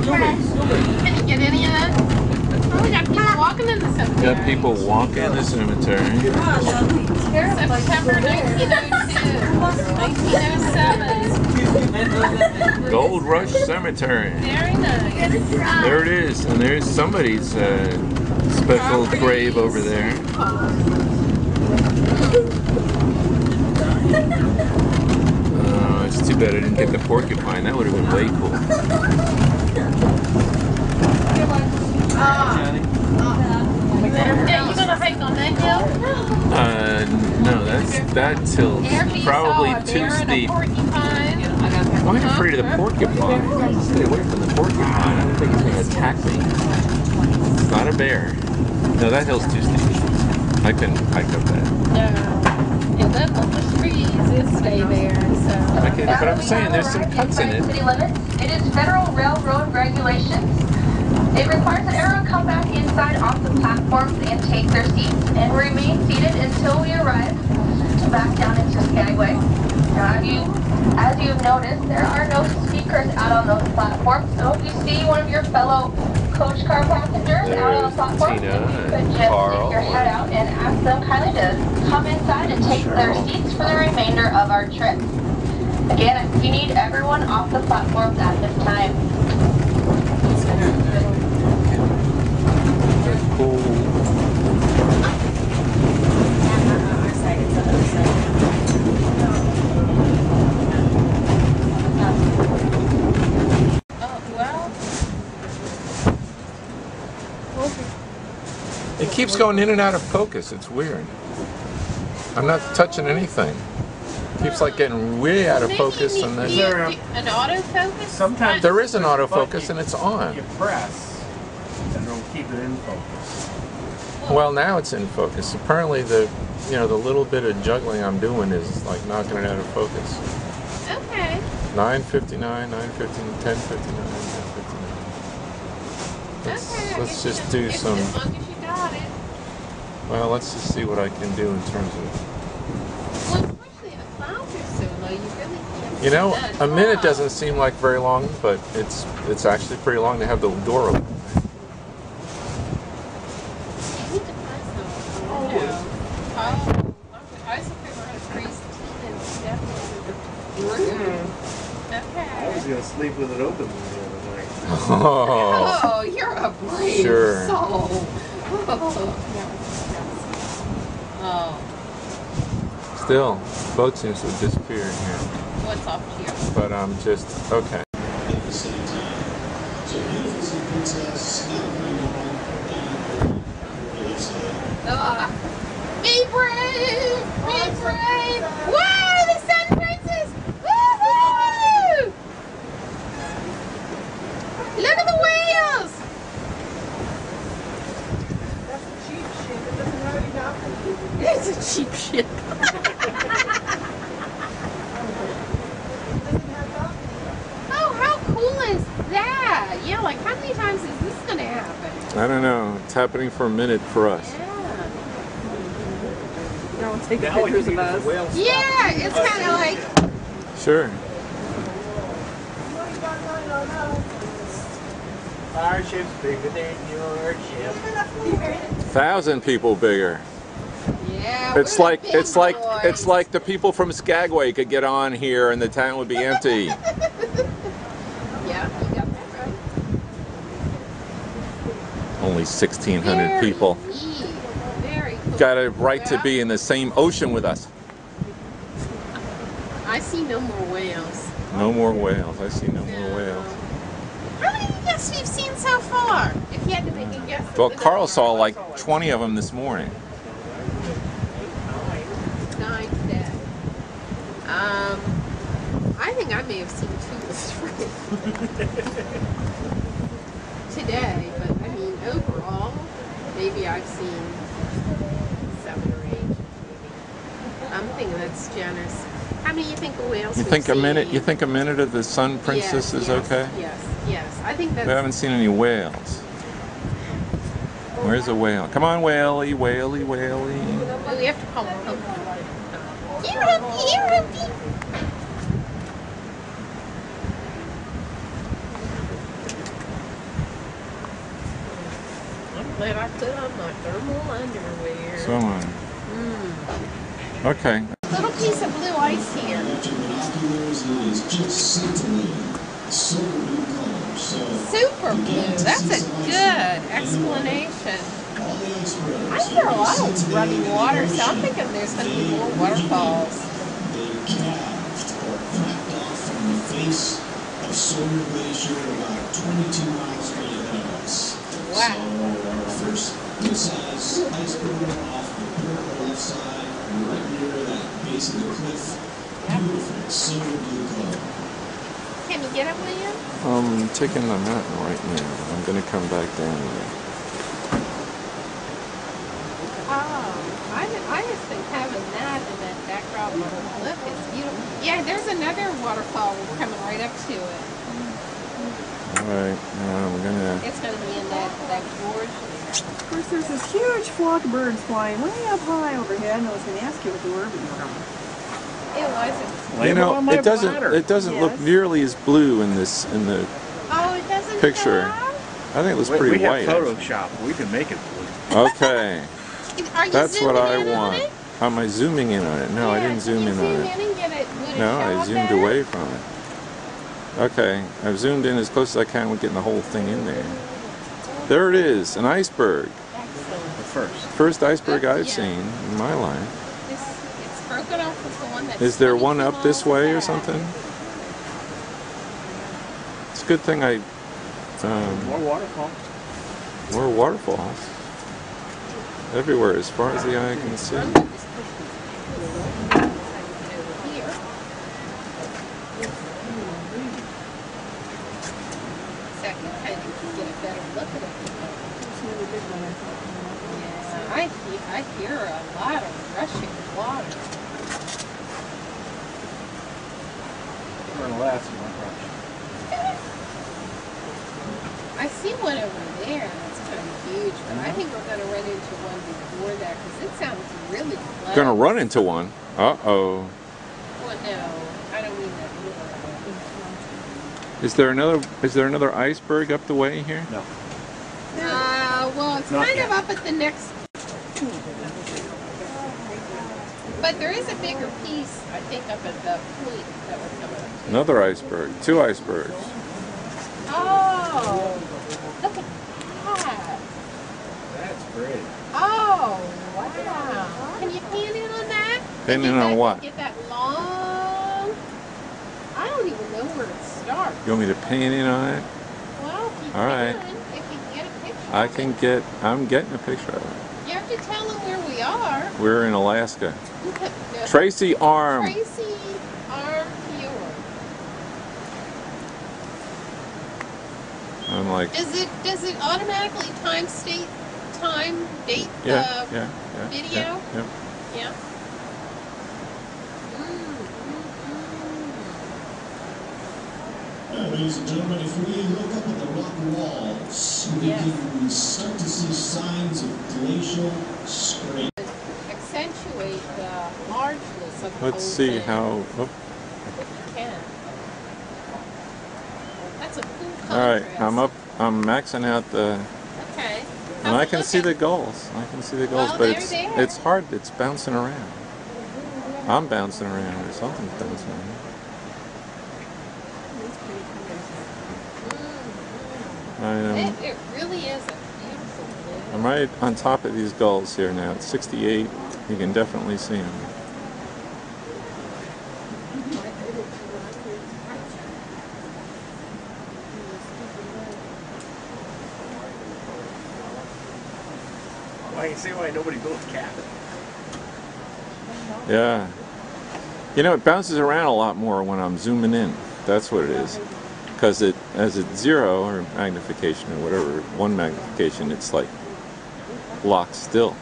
Can you get any of that? Oh, we got people walking in the cemetery. Got people walking in the cemetery. September 1902, 1907. Gold Rush Cemetery. Very nice. There it is, and there's somebody's special grave over there. Oh, it's too bad I didn't get the porcupine. That would have been way cool. Yeah, you gonna hike on that hill? No, that hill's probably too steep. I'm afraid of the porcupine. Stay away from the porcupine. I don't think it's going to attack me. It's not a bear. No, that hill's too steep. I couldn't hike up that. No. And then the trees will stay there. So. Okay, but I'm saying there's some cuts in it. City limits. It is federal railroad regulations. It requires that everyone come back inside off the platforms and take their seats and remain seated until we arrive back down into Skagway. Now, as you've noticed, there are no speakers out on those platforms. So if you see one of your fellow coach car passengers out on the platform, you could just stick your head out and ask them kindly to come inside and take their seats for the remainder of our trip. Again, we need everyone off the platforms at this time. Cool. It keeps going in and out of focus. It's weird. I'm not touching anything. It keeps like getting way out of focus, and then an autofocus. Sometimes there is an autofocus, and it's on. You press, and it'll keep it in focus. Well, now it's in focus. Apparently, the little bit of juggling I'm doing is like knocking it out of focus. Okay. 9:59, 9:15, 10:59, 10:59. Let's just do some. As long as you got it. Well, let's just see what I can do in terms of. Well, especially the clouds are so low, you really can't. You know, a minute doesn't seem like very long, but it's actually pretty long to have the door open. I was going to sleep with it open the other night. Oh, you're a brave soul. Oh. Still, boat seems to have disappeared here. What's up here? But I'm just okay. Be brave! Be brave! Whoa! The sun princess! Woohoo! Look at the whales! That's a cheap ship. It doesn't have any doctors. It's a cheap ship. Oh, how cool is that? Yeah, like how many times is this going to happen? I don't know. It's happening for a minute for us. No, take pictures of us. Yeah, it's kind of like. Sure. Our ship's bigger than your ship. 1,000 people bigger. Yeah. It's like the people from Skagway could get on here and the town would be empty. Yeah, you got that right. Only 1,600 people. Very cool. Got a right to be in the same ocean with us. I see no more whales. No more whales. I see no more whales. How many guests we've seen so far? If you had to make a guess. Well, Carl saw like 20 of them this morning. 9 today. I think I may have seen 2 or 3 today, but I mean overall, maybe I've seen 7 or 8. I'm thinking that's generous. How many do you think of whales? You think a minute? You think a minute of the Sun Princess is okay? Yes. I think that's. We haven't seen any whales. Where's the whale? Come on, whaley, whaley, whaley. Oh, we have to call him. glad I put on my thermal underwear. So okay. Little piece of blue ice here. Super blue. That's a good explanation. I hear a lot of running water, so I'm thinking there's going to be more waterfalls. They calved or cracked off from the face of Sawyer Glacier about 22 miles straight ahead of us. Wow. So our first good-sized iceberg off the port left side, right near that base of the cliff. Beautiful silver blue color. Can you get it, William? I'm taking the mountain right now. I'm going to come back down there. I just think having that in that backdrop on the cliff is beautiful. Yeah, there's another waterfall coming right up to it. Alright, we're going to... It's going to be in that gorge. Of course, there's this huge flock of birds flying way up high overhead, and I was going to ask you what they were, but you were gone. It wasn't. You know, it doesn't look nearly as blue in the Oh, it doesn't picture. have? I think it looks pretty we white. have Photoshop. We can make it blue. Okay. Are you That's what I zooming in on want. it? Am I zooming in on it? No, I didn't zoom in on it. Can you zoom in and get it? Would it No, show I up zoomed better? away from it. Okay, I've zoomed in as close as I can with getting the whole thing in there. There it is, an iceberg. Excellent. The first. First iceberg I've Yeah. seen in my life. It's broken off with the one that's Is there one 22 up this miles way or back. something? It's a good thing I... More waterfalls. more waterfalls. Everywhere, as far as the eye can see. I'm gonna just push this over here. So I can kind of get a better look at it. Yeah, I hear a lot of rushing water. We're in Alaska, my gosh. I see one over there that's kind of huge, but I think we're going to run into one before that because it sounds really close. Gonna run into one. Uh-oh. Well, no, I don't mean that. Is there another iceberg up the way here? No. Well, it's Not kind yet. of up at the next. But there is a bigger piece, I think, up at the point that we're coming up to. Another iceberg. Two icebergs. Oh, look at that. That's great. Oh, wow. Can you pan in on that? Pan Get in on that- what? Get that long. I don't even know where it starts. You want me to pan in on it? Well, if you All right. can, if you can get a picture. I can get, I'm getting a picture of it. You have to tell them where we are. We're in Alaska. No. Tracy Arm. Tracy Arm Fjord. I'm like, Does it automatically time date yeah, the video? yeah. Yeah. Ladies and gentlemen, if we look up at the rock walls, we Yes. can start to see signs of glacial scrape. Accentuate the largeness of the Let's whole see thing, how, if you can. That's a cool all right, contrast. I'm maxing out the, Okay. and How's I it can see the looking? gulls. I can see the gulls, Well, but they're there. it's hard, it's bouncing around. I'm bouncing around, or something's bouncing around. I am. It really is a beautiful blue. I'm right on top of these gulls here now. It's 68. You can definitely see them. Well, I can see why nobody built a cabin. Yeah. You know, it bounces around a lot more when I'm zooming in. That's what it is. Because as it's 0 or magnification or whatever, 1 magnification, it's like locked still.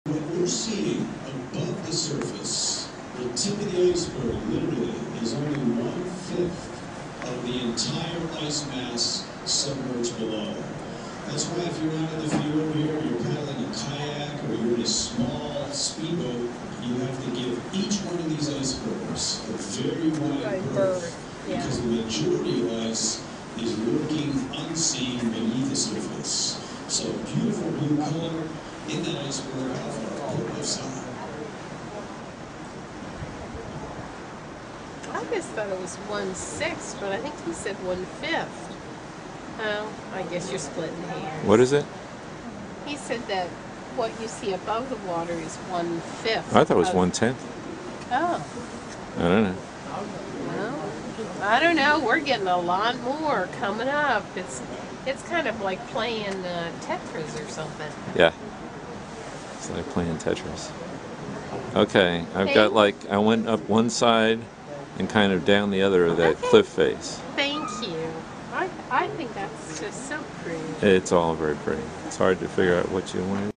What we're seeing above the surface, the tip of the iceberg literally is only 1/5 of the entire ice mass submerged below. That's why if you're out in the fjord here, you're paddling a kayak, or you're in a small speedboat, you have to give each one of these icebergs a very wide the majority of ice is working unseen beneath the surface. So beautiful blue color in that iceberg off our port left side. I just thought it was 1/6, but I think he said 1/5. Oh, I guess you're splitting hairs. What is it? He said that what you see above the water is 1/5. I thought it was 1/10. Oh, I don't know. well, I don't know. We're getting a lot more coming up. It's kind of like playing Tetris or something. Yeah. It's like playing Tetris. Okay, I've got like, I went up one side and kind of down the other of that Okay. cliff face. Thank you. I think that's just so pretty. It's all very pretty. It's hard to figure out what you want to